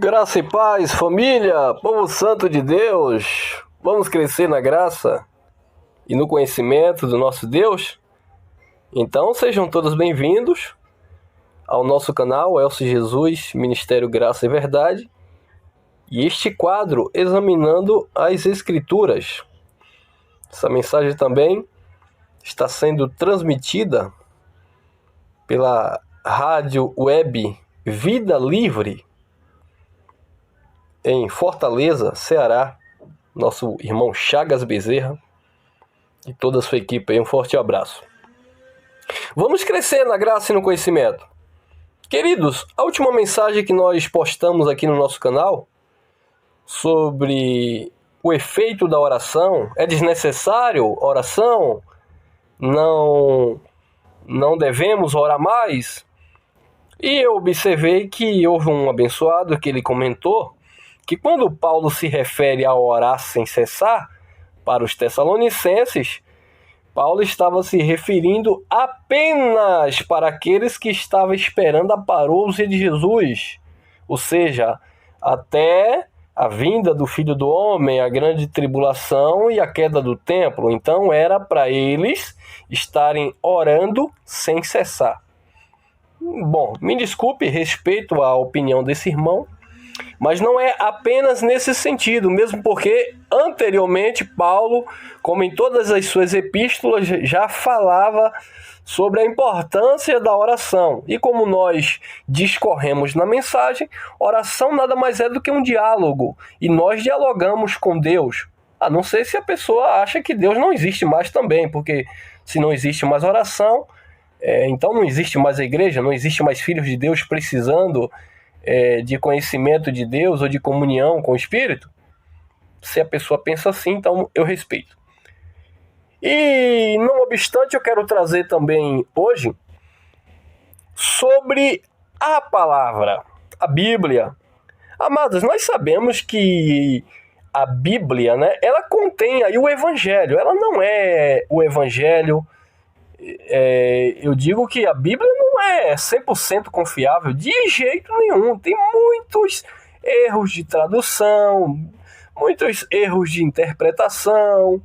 Graça e paz, família, povo santo de Deus, vamos crescer na graça e no conhecimento do nosso Deus? Então sejam todos bem-vindos ao nosso canal Elcio Jesus, Ministério Graça e Verdade, e este quadro examinando as Escrituras. Essa mensagem também está sendo transmitida pela rádio web Vida Livre, em Fortaleza, Ceará, nosso irmão Chagas Bezerra e toda a sua equipe aí, um forte abraço. Vamos crescer na graça e no conhecimento. Queridos, a última mensagem que nós postamos aqui no nosso canal sobre o efeito da oração, é desnecessário oração? Não devemos orar mais? E eu observei que houve um abençoado que ele comentou que quando Paulo se refere a orar sem cessar para os Tessalonicenses, Paulo estava se referindo apenas para aqueles que estavam esperando a parousia de Jesus, ou seja, até a vinda do Filho do Homem, a grande tribulação e a queda do templo. Então era para eles estarem orando sem cessar. Bom, me desculpe, respeito a opinião desse irmão, mas não é apenas nesse sentido, mesmo porque anteriormente Paulo, como em todas as suas epístolas, já falava sobre a importância da oração. E como nós discorremos na mensagem, oração nada mais é do que um diálogo, e nós dialogamos com Deus. A não ser se a pessoa acha que Deus não existe mais também, porque se não existe mais oração, então não existe mais a igreja, não existe mais filhos de Deus precisando de conhecimento de Deus ou de comunhão com o Espírito. Se a pessoa pensa assim, então eu respeito. E não obstante, eu quero trazer também hoje sobre a palavra, a Bíblia. Amados, nós sabemos que a Bíblia, ela contém aí o Evangelho. Ela não é o Evangelho. Eu digo que a Bíblia não é 100% confiável de jeito nenhum. Tem muitos erros de tradução, muitos erros de interpretação.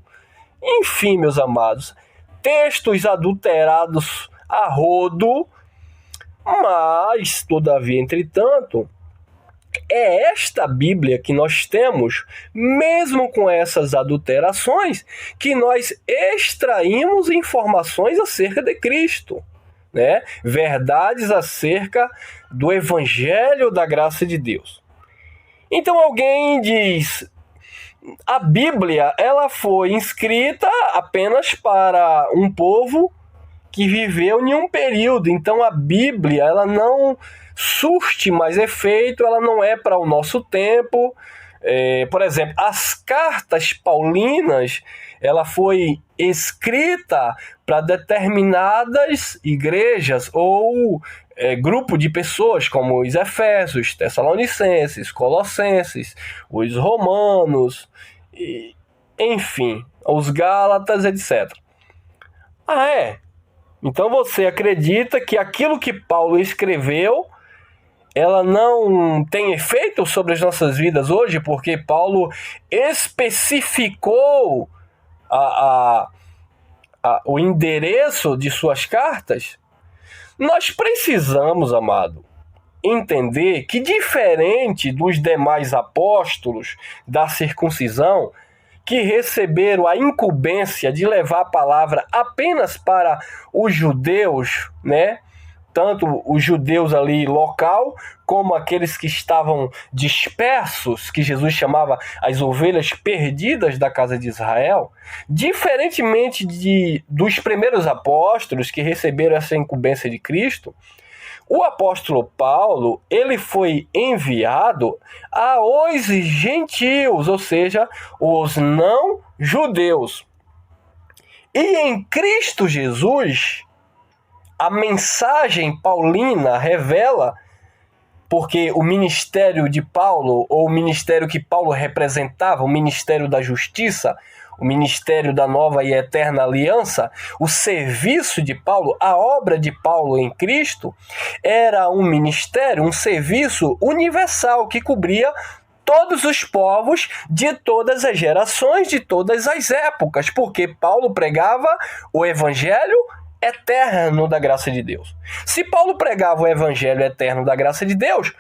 Enfim, meus amados, textos adulterados a rodo, mas, todavia, entretanto, é esta Bíblia que nós temos, mesmo com essas adulterações, que nós extraímos informações acerca de Cristo, verdades acerca do Evangelho da graça de Deus. Então alguém diz, a Bíblia ela foi escrita apenas para um povo que viveu em um período, então a Bíblia ela não surte mais efeito, ela não é para o nosso tempo. Por exemplo, as cartas paulinas, ela foi escrita para determinadas igrejas ou grupo de pessoas, como os Efésios, Tessalonicenses, Colossenses, os Romanos, enfim, os Gálatas, etc. Então você acredita que aquilo que Paulo escreveu, ela não tem efeito sobre as nossas vidas hoje, porque Paulo especificou o endereço de suas cartas? Nós precisamos, amado, entender que, diferente dos demais apóstolos da circuncisão, que receberam a incumbência de levar a palavra apenas para os judeus, tanto os judeus ali local, como aqueles que estavam dispersos, que Jesus chamava as ovelhas perdidas da casa de Israel, diferentemente dos primeiros apóstolos que receberam essa incumbência de Cristo, o apóstolo Paulo, ele foi enviado aos gentios, ou seja, os não judeus. E em Cristo Jesus, a mensagem paulina revela, porque o ministério de Paulo, ou o ministério que Paulo representava, o ministério da justiça, o ministério da nova e eterna aliança, o serviço de Paulo, a obra de Paulo em Cristo, era um ministério, um serviço universal que cobria todos os povos de todas as gerações, de todas as épocas, porque Paulo pregava o evangelho eterno da graça de Deus. Se Paulo pregava o evangelho eterno da graça de Deus,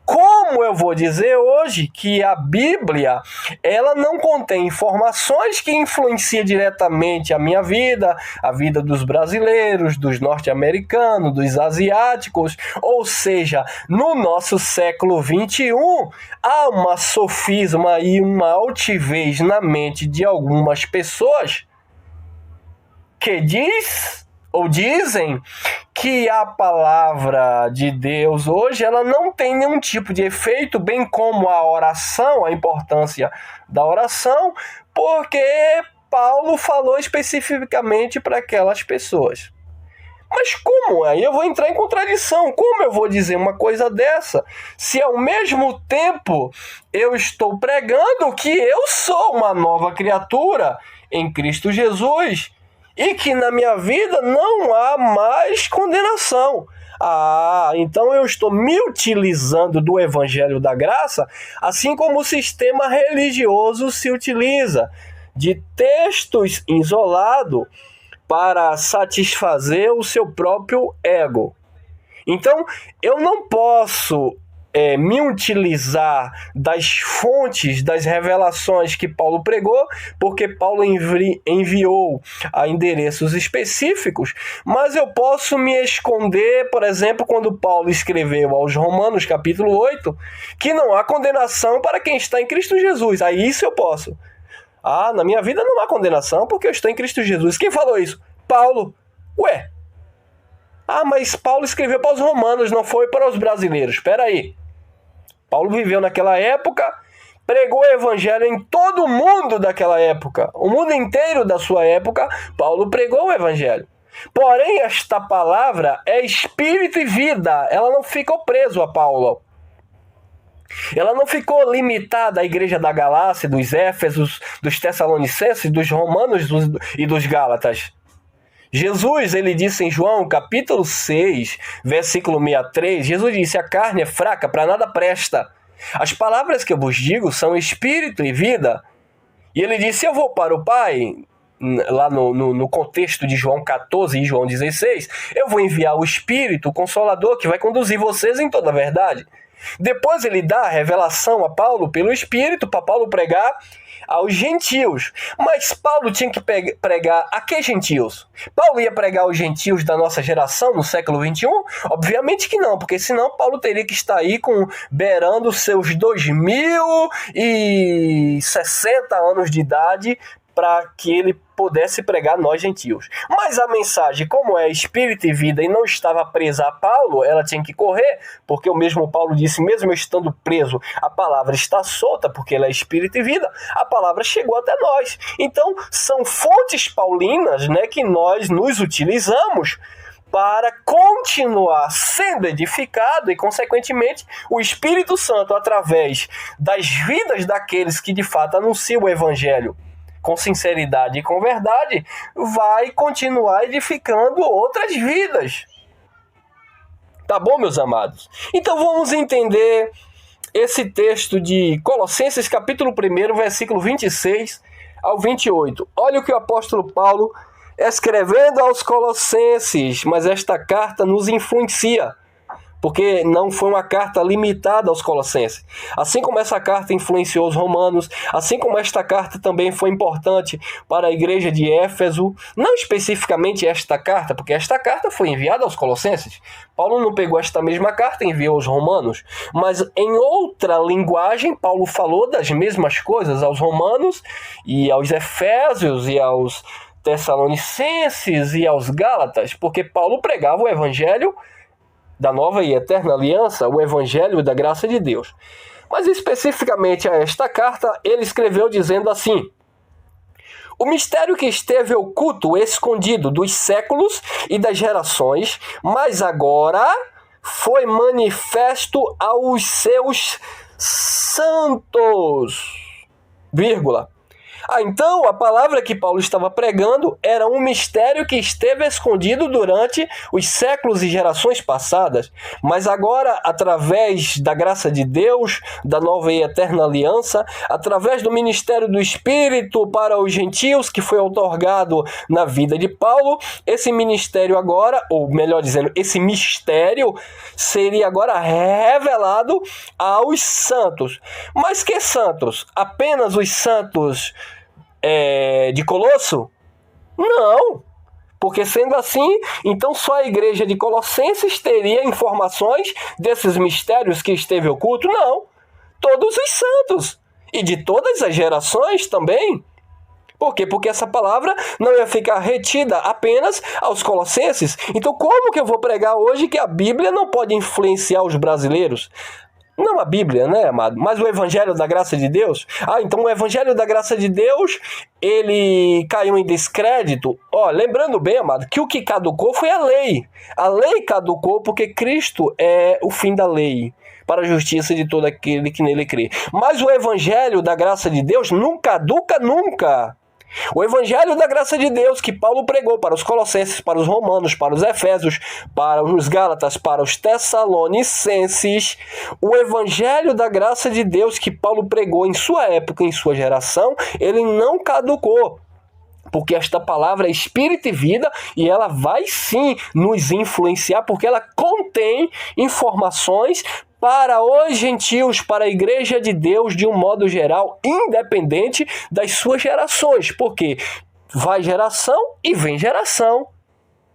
como eu vou dizer hoje que a Bíblia, ela não contém informações que influenciam diretamente a minha vida, a vida dos brasileiros, dos norte-americanos, dos asiáticos, ou seja, no nosso século XXI, há uma sofisma e uma altivez na mente de algumas pessoas que dizem que a palavra de Deus hoje ela não tem nenhum tipo de efeito, bem como a oração, a importância da oração, porque Paulo falou especificamente para aquelas pessoas. Mas como? Aí eu vou entrar em contradição. Como eu vou dizer uma coisa dessa, se ao mesmo tempo eu estou pregando que eu sou uma nova criatura em Cristo Jesus, e que na minha vida não há mais condenação? Então eu estou me utilizando do Evangelho da Graça, assim como o sistema religioso se utiliza de textos isolados para satisfazer o seu próprio ego. Então eu não posso me utilizar das fontes, das revelações que Paulo pregou, porque Paulo enviou a endereços específicos, mas eu posso me esconder, por exemplo, quando Paulo escreveu aos Romanos, capítulo 8, que não há condenação para quem está em Cristo Jesus. Aí isso eu posso. Na minha vida não há condenação porque eu estou em Cristo Jesus. Quem falou isso? Paulo. Ué. Mas Paulo escreveu para os romanos, não foi para os brasileiros. Espera aí. Paulo viveu naquela época, pregou o evangelho em todo o mundo daquela época. O mundo inteiro da sua época, Paulo pregou o evangelho. Porém, esta palavra é espírito e vida. Ela não ficou presa a Paulo. Ela não ficou limitada à igreja da Galácia, dos Éfesos, dos Tessalonicenses, dos Romanos e dos Gálatas. Jesus, ele disse em João, capítulo 6, versículo 63, Jesus disse, a carne é fraca, para nada presta. As palavras que eu vos digo são espírito e vida. E ele disse, eu vou para o Pai, lá no contexto de João 14 e João 16, eu vou enviar o Espírito, o Consolador, que vai conduzir vocês em toda a verdade. Depois ele dá a revelação a Paulo pelo Espírito, para Paulo pregar aos gentios. Mas Paulo tinha que pregar a que gentios? Paulo ia pregar aos gentios da nossa geração no século XXI? Obviamente que não, porque senão Paulo teria que estar aí beirando seus 2060 anos de idade para que ele pudesse pregar nós gentios. Mas a mensagem, como é espírito e vida e não estava presa a Paulo, ela tinha que correr, porque o mesmo Paulo disse, mesmo eu estando preso, a palavra está solta, porque ela é espírito e vida, a palavra chegou até nós. Então, são fontes paulinas, que nós nos utilizamos para continuar sendo edificado e, consequentemente, o Espírito Santo, através das vidas daqueles que de fato anunciam o Evangelho com sinceridade e com verdade, vai continuar edificando outras vidas. Tá bom, meus amados? Então vamos entender esse texto de Colossenses, capítulo 1, versículo 26 ao 28. Olha o que o apóstolo Paulo, escrevendo aos Colossenses, mas esta carta nos influencia, porque não foi uma carta limitada aos Colossenses. Assim como essa carta influenciou os romanos, assim como esta carta também foi importante para a igreja de Éfeso, não especificamente esta carta, porque esta carta foi enviada aos Colossenses. Paulo não pegou esta mesma carta e enviou aos romanos, mas em outra linguagem, Paulo falou das mesmas coisas aos romanos e aos efésios e aos tessalonicenses e aos gálatas, porque Paulo pregava o evangelho da nova e eterna aliança, o evangelho da graça de Deus. Mas especificamente a esta carta, ele escreveu dizendo assim: o mistério que esteve oculto, escondido dos séculos e das gerações, mas agora foi manifesto aos seus santos, Então a palavra que Paulo estava pregando era um mistério que esteve escondido durante os séculos e gerações passadas, mas agora, através da graça de Deus, da nova e eterna aliança, através do ministério do Espírito para os gentios que foi outorgado na vida de Paulo, esse ministério agora, ou melhor dizendo, esse mistério seria agora revelado aos santos. Mas que santos? Apenas os santos de Colosso? Não, porque sendo assim, então só a igreja de Colossenses teria informações desses mistérios que esteve oculto? Não, todos os santos e de todas as gerações também. Por quê? Porque essa palavra não ia ficar retida apenas aos colossenses. Então como que eu vou pregar hoje que a Bíblia não pode influenciar os brasileiros? Não a Bíblia, né, amado? Mas o Evangelho da Graça de Deus. Então o Evangelho da Graça de Deus, ele caiu em descrédito. Lembrando bem, amado, que o que caducou foi a lei. A lei caducou porque Cristo é o fim da lei, para a justiça de todo aquele que nele crê. Mas o Evangelho da Graça de Deus não caduca nunca. O Evangelho da Graça de Deus que Paulo pregou para os Colossenses, para os Romanos, para os Efésios, para os Gálatas, para os Tessalonicenses, o Evangelho da Graça de Deus que Paulo pregou em sua época, em sua geração, ele não caducou. Porque esta palavra é espírito e vida e ela vai sim nos influenciar, porque ela contém informações para os gentios, para a igreja de Deus de um modo geral, independente das suas gerações. Porque vai geração e vem geração.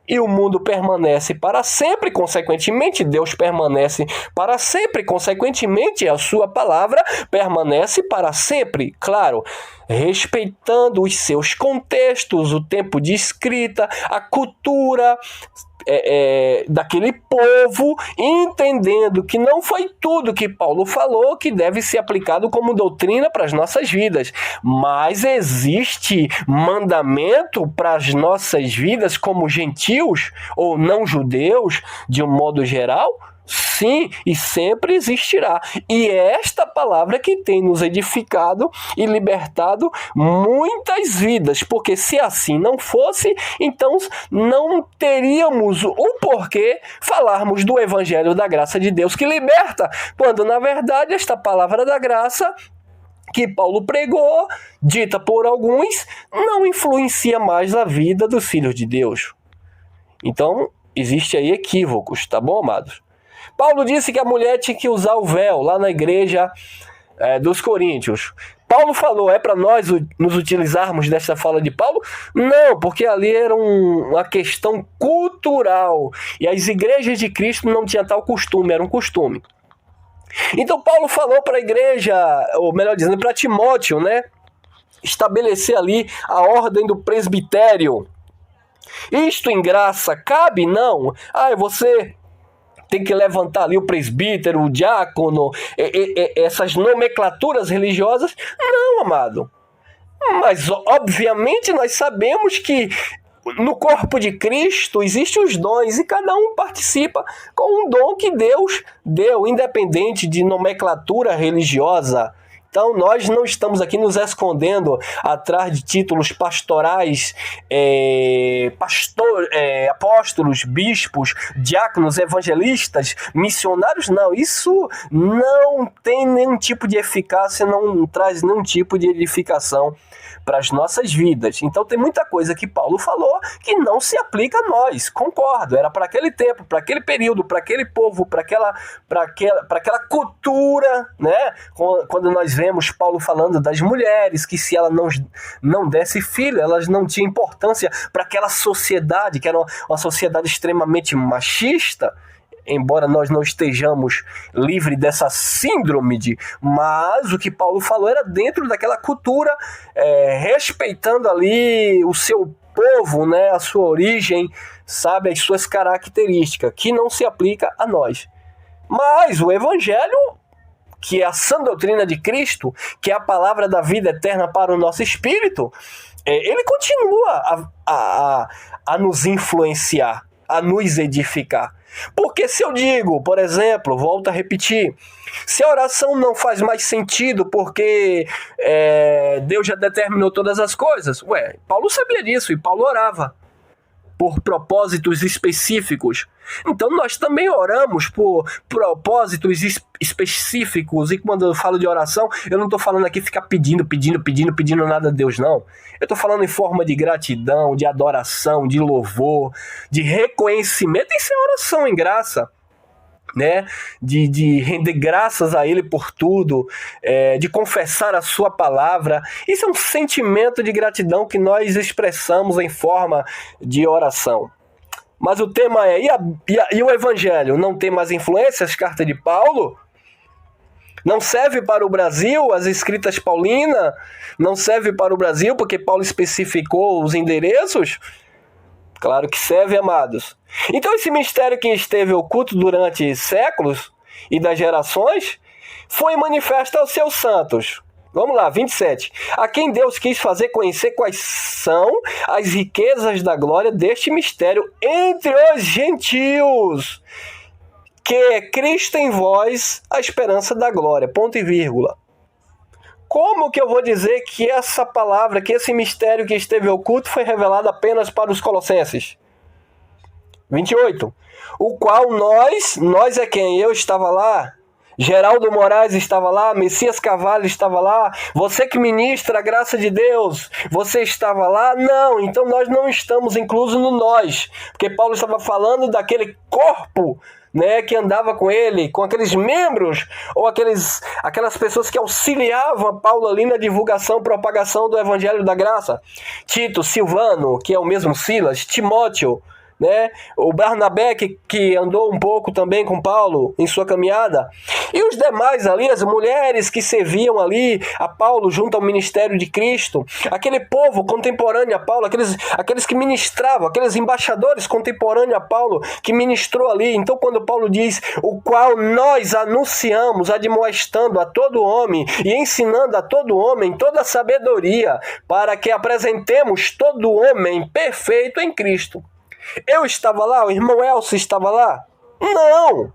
E o mundo permanece para sempre, consequentemente Deus permanece para sempre, consequentemente a sua palavra permanece para sempre, claro, respeitando os seus contextos, o tempo de escrita, a cultura daquele povo, entendendo que não foi tudo que Paulo falou que deve ser aplicado como doutrina para as nossas vidas, mas existe mandamento para as nossas vidas como gentios ou não judeus, de um modo geral? Sim, e sempre existirá. E é esta palavra que tem nos edificado e libertado muitas vidas, porque se assim não fosse, então não teríamos o porquê falarmos do Evangelho da Graça de Deus que liberta, quando na verdade esta palavra da graça que Paulo pregou, dita por alguns, não influencia mais a vida dos filhos de Deus. Então, existe aí equívocos, tá bom, amados? Paulo disse que a mulher tinha que usar o véu lá na igreja dos Coríntios. Paulo falou, é para nós nos utilizarmos dessa fala de Paulo? Não, porque ali era uma questão cultural. E as igrejas de Cristo não tinham tal costume, era um costume. Então Paulo falou para a igreja, ou melhor dizendo, para Timóteo, né? Estabelecer ali a ordem do presbitério. Isto em graça cabe? Não. Você tem que levantar ali o presbítero, o diácono, essas nomenclaturas religiosas. Não, amado. Mas, obviamente, nós sabemos que no corpo de Cristo existem os dons e cada um participa com um dom que Deus deu, independente de nomenclatura religiosa. Então, nós não estamos aqui nos escondendo atrás de títulos pastorais, apóstolos, bispos, diáconos, evangelistas, missionários. Não, isso não tem nenhum tipo de eficácia, não traz nenhum tipo de edificação para as nossas vidas. Então, tem muita coisa que Paulo falou que não se aplica a nós. Concordo, era para aquele tempo, para aquele período, para aquele povo, para aquela cultura, né? Quando nós vemos Paulo falando das mulheres, que se ela não desse filho, elas não tinham importância para aquela sociedade, que era uma sociedade extremamente machista, embora nós não estejamos livres dessa síndrome, mas o que Paulo falou era dentro daquela cultura, respeitando ali o seu povo, né, a sua origem, sabe, as suas características, que não se aplica a nós. Mas o Evangelho, que é a sã doutrina de Cristo, que é a palavra da vida eterna para o nosso espírito, ele continua a nos influenciar. a nos edificar. Porque se eu digo, por exemplo, volto a repetir, se a oração não faz mais sentido porque Deus já determinou todas as coisas, Paulo sabia disso e Paulo orava por propósitos específicos. Então nós também oramos por propósitos específicos. E quando eu falo de oração, eu não estou falando aqui ficar pedindo nada a Deus, não. Eu estou falando em forma de gratidão, de adoração, de louvor, de reconhecimento. Isso é oração em graça, né? De render graças a Ele por tudo, de confessar a sua palavra. Isso é um sentimento de gratidão que nós expressamos em forma de oração. Mas o tema é, e o Evangelho não tem mais influências? Carta de Paulo? Não serve para o Brasil? As escritas paulinas não serve para o Brasil porque Paulo especificou os endereços? Claro que serve, amados. Então esse mistério que esteve oculto durante séculos e das gerações foi manifesto aos seus santos. Vamos lá, 27. A quem Deus quis fazer conhecer quais são as riquezas da glória deste mistério entre os gentios, que é Cristo em vós, a esperança da glória. Ponto e vírgula. Como que eu vou dizer que essa palavra, que esse mistério que esteve oculto foi revelado apenas para os colossenses? 28. O qual nós é quem? Eu estava lá, Geraldo Moraes estava lá, Messias Carvalho estava lá, você que ministra a graça de Deus, você estava lá? Não, então nós não estamos inclusos no nós, porque Paulo estava falando daquele corpo, né, que andava com ele, com aqueles membros, ou aquelas pessoas que auxiliavam Paulo ali na divulgação, propagação do Evangelho da Graça. Tito, Silvano, que é o mesmo Silas, Timóteo, né? O Barnabé que andou um pouco também com Paulo em sua caminhada, e os demais ali, as mulheres que serviam ali a Paulo junto ao ministério de Cristo, aquele povo contemporâneo a Paulo, aqueles que ministravam, aqueles embaixadores contemporâneos a Paulo que ministrou ali. Então quando Paulo diz, o qual nós anunciamos, admoestando a todo homem e ensinando a todo homem toda a sabedoria, para que apresentemos todo homem perfeito em Cristo. Eu estava lá? O irmão Elcio estava lá? Não!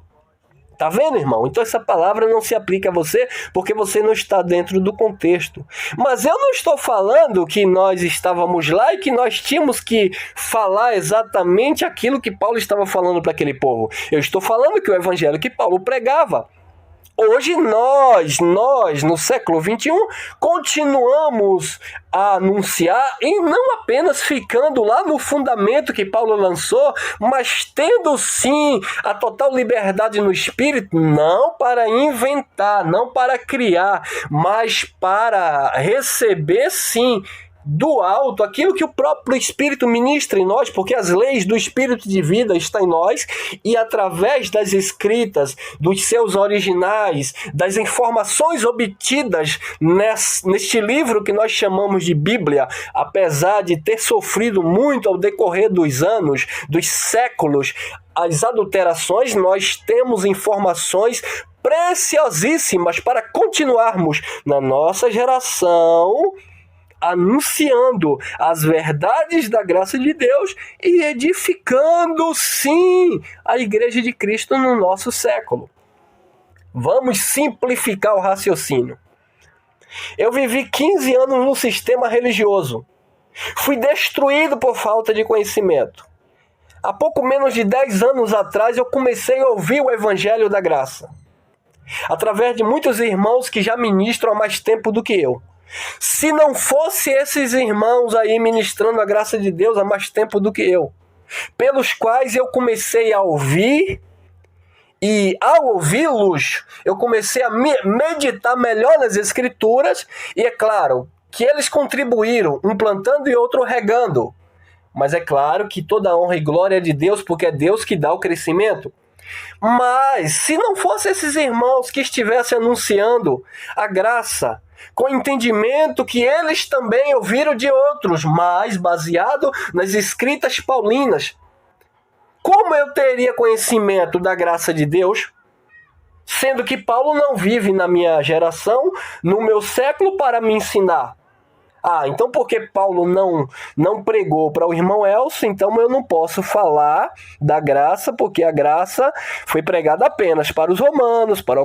Tá vendo, irmão? Então essa palavra não se aplica a você porque você não está dentro do contexto. Mas eu não estou falando que nós estávamos lá e que nós tínhamos que falar exatamente aquilo que Paulo estava falando para aquele povo. Eu estou falando que o evangelho que Paulo pregava. Hoje nós, no século XXI, continuamos a anunciar e não apenas ficando lá no fundamento que Paulo lançou, mas tendo sim a total liberdade no espírito, não para inventar, não para criar, mas para receber sim do alto aquilo que o próprio Espírito ministra em nós, porque as leis do Espírito de vida estão em nós, e através das escritas, dos seus originais, das informações obtidas neste livro que nós chamamos de Bíblia, apesar de ter sofrido muito ao decorrer dos anos, dos séculos, as adulterações, nós temos informações preciosíssimas para continuarmos na nossa geração anunciando as verdades da graça de Deus e edificando, sim, a Igreja de Cristo no nosso século. Vamos simplificar o raciocínio. Eu vivi 15 anos no sistema religioso. Fui destruído por falta de conhecimento. Há pouco menos de 10 anos atrás eu comecei a ouvir o Evangelho da Graça, através de muitos irmãos que já ministram há mais tempo do que eu. Se não fosse esses irmãos aí ministrando a graça de Deus há mais tempo do que eu, pelos quais eu comecei a ouvir, e ao ouvi-los, eu comecei a meditar melhor nas Escrituras, e é claro que eles contribuíram, um plantando e outro regando. Mas é claro que toda honra e glória é de Deus, porque é Deus que dá o crescimento. Mas se não fossem esses irmãos que estivessem anunciando a graça, com entendimento que eles também ouviram de outros, mas baseado nas escritas paulinas, como eu teria conhecimento da graça de Deus, sendo que Paulo não vive na minha geração, no meu século, para me ensinar? Então porque Paulo não pregou para o irmão Elcio, então eu não posso falar da graça, porque a graça foi pregada apenas para os romanos, para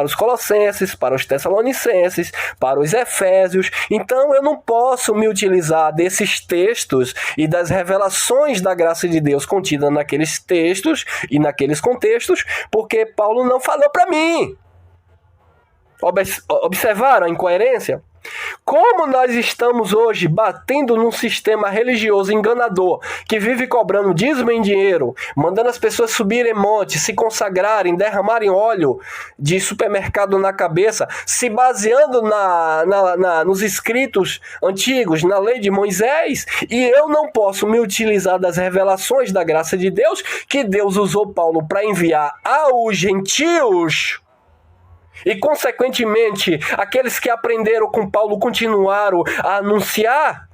os colossenses, para os tessalonicenses, para os efésios. Então eu não posso me utilizar desses textos e das revelações da graça de Deus contida naqueles textos e naqueles contextos, porque Paulo não falou para mim. Observaram a incoerência? Como nós estamos hoje batendo num sistema religioso enganador que vive cobrando dízimo em dinheiro, mandando as pessoas subirem monte, se consagrarem, derramarem óleo de supermercado na cabeça, se baseando nos escritos antigos, na lei de Moisés, e eu não posso me utilizar das revelações da graça de Deus, que Deus usou Paulo para enviar aos gentios. E, consequentemente, aqueles que aprenderam com Paulo continuaram a anunciar.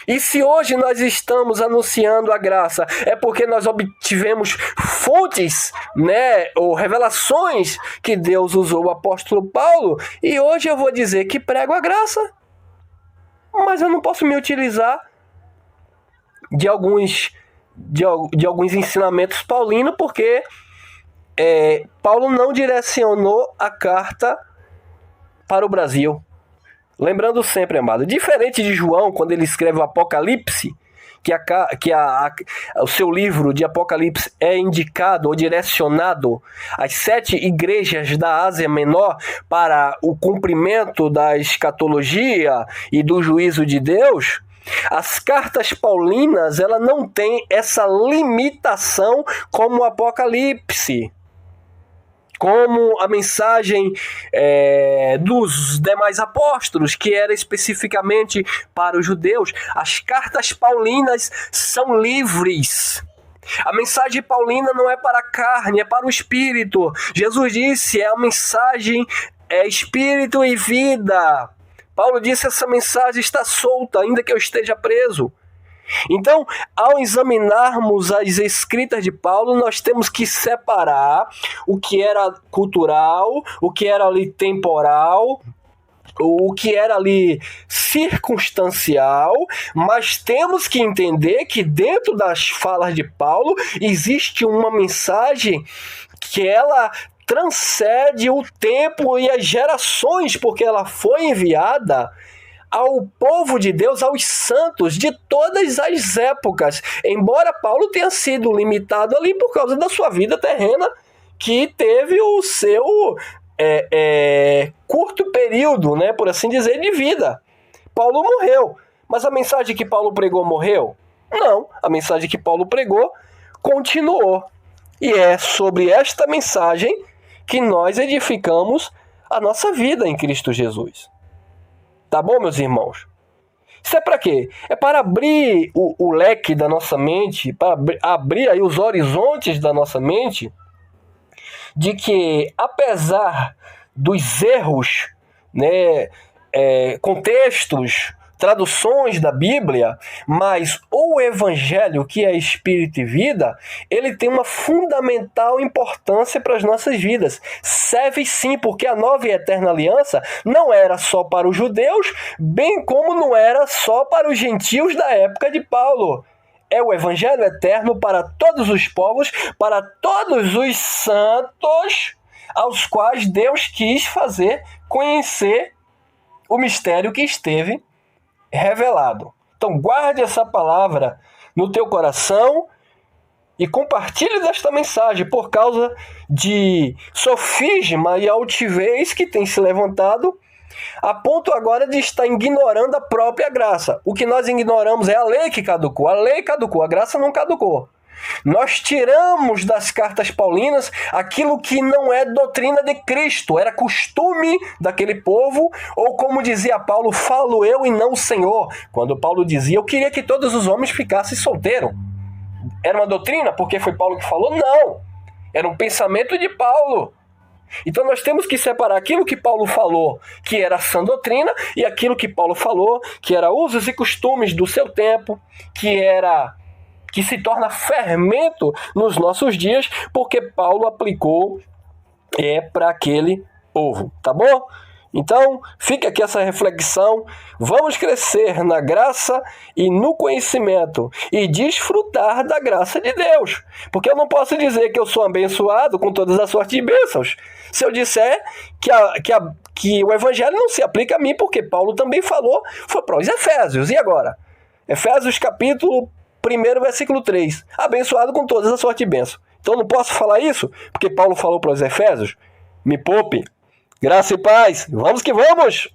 E se hoje nós estamos anunciando a graça, é porque nós obtivemos fontes, ou revelações que Deus usou o apóstolo Paulo. E hoje eu vou dizer que prego a graça, mas eu não posso me utilizar de alguns ensinamentos paulinos, porque Paulo não direcionou a carta para o Brasil. Lembrando sempre, amado, diferente de João, quando ele escreve o Apocalipse, o seu livro de Apocalipse é indicado ou direcionado às 7 igrejas da Ásia Menor para o cumprimento da escatologia e do juízo de Deus. As cartas paulinas, ela não tem essa limitação como o Apocalipse, como a mensagem dos demais apóstolos, que era especificamente para os judeus. As cartas paulinas são livres. A mensagem paulina não é para a carne, é para o espírito. Jesus disse, a mensagem é espírito e vida. Paulo disse, essa mensagem está solta, ainda que eu esteja preso. Então, ao examinarmos as escritas de Paulo, nós temos que separar o que era cultural, o que era ali temporal, o que era ali circunstancial, mas temos que entender que dentro das falas de Paulo existe uma mensagem que ela transcende o tempo e as gerações, porque ela foi enviada ao povo de Deus, aos santos de todas as épocas. Embora Paulo tenha sido limitado ali por causa da sua vida terrena, que teve o seu curto período, por assim dizer, de vida. Paulo morreu. Mas a mensagem que Paulo pregou morreu? Não. A mensagem que Paulo pregou continuou. E é sobre esta mensagem que nós edificamos a nossa vida em Cristo Jesus. Tá bom, meus irmãos? Isso é para quê? É para abrir o leque da nossa mente, para abrir aí os horizontes da nossa mente, de que, apesar dos erros, contextos, traduções da Bíblia, mas o Evangelho, que é Espírito e Vida, ele tem uma fundamental importância para as nossas vidas. Serve sim, porque a nova e eterna aliança não era só para os judeus, bem como não era só para os gentios da época de Paulo. É o Evangelho eterno para todos os povos, para todos os santos, aos quais Deus quis fazer conhecer o mistério que esteve revelado. Então guarde essa palavra no teu coração e compartilhe desta mensagem por causa de sofisma e altivez que tem se levantado a ponto agora de estar ignorando a própria graça. O que nós ignoramos é a lei que caducou. A lei caducou, a graça não caducou. Nós tiramos das cartas paulinas aquilo que não é doutrina de Cristo, era costume daquele povo, ou como dizia Paulo, falo eu e não o Senhor. Quando Paulo dizia, eu queria que todos os homens ficassem solteiros. Era uma doutrina porque foi Paulo que falou? Não, era um pensamento de Paulo. Então nós temos que separar aquilo que Paulo falou, que era sã doutrina, e aquilo que Paulo falou, que era usos e costumes do seu tempo, que se torna fermento nos nossos dias, porque Paulo aplicou para aquele povo, tá bom? Então, fica aqui essa reflexão. Vamos crescer na graça e no conhecimento e desfrutar da graça de Deus. Porque eu não posso dizer que eu sou abençoado com todas as sortes de bênçãos se eu disser que o evangelho não se aplica a mim, porque Paulo também falou, foi para os Efésios. E agora? Efésios capítulo 1, versículo 3. Abençoado com todas as sortes de bênçãos. Então não posso falar isso, porque Paulo falou para os Efésios? Me poupe. Graça e paz. Vamos que vamos!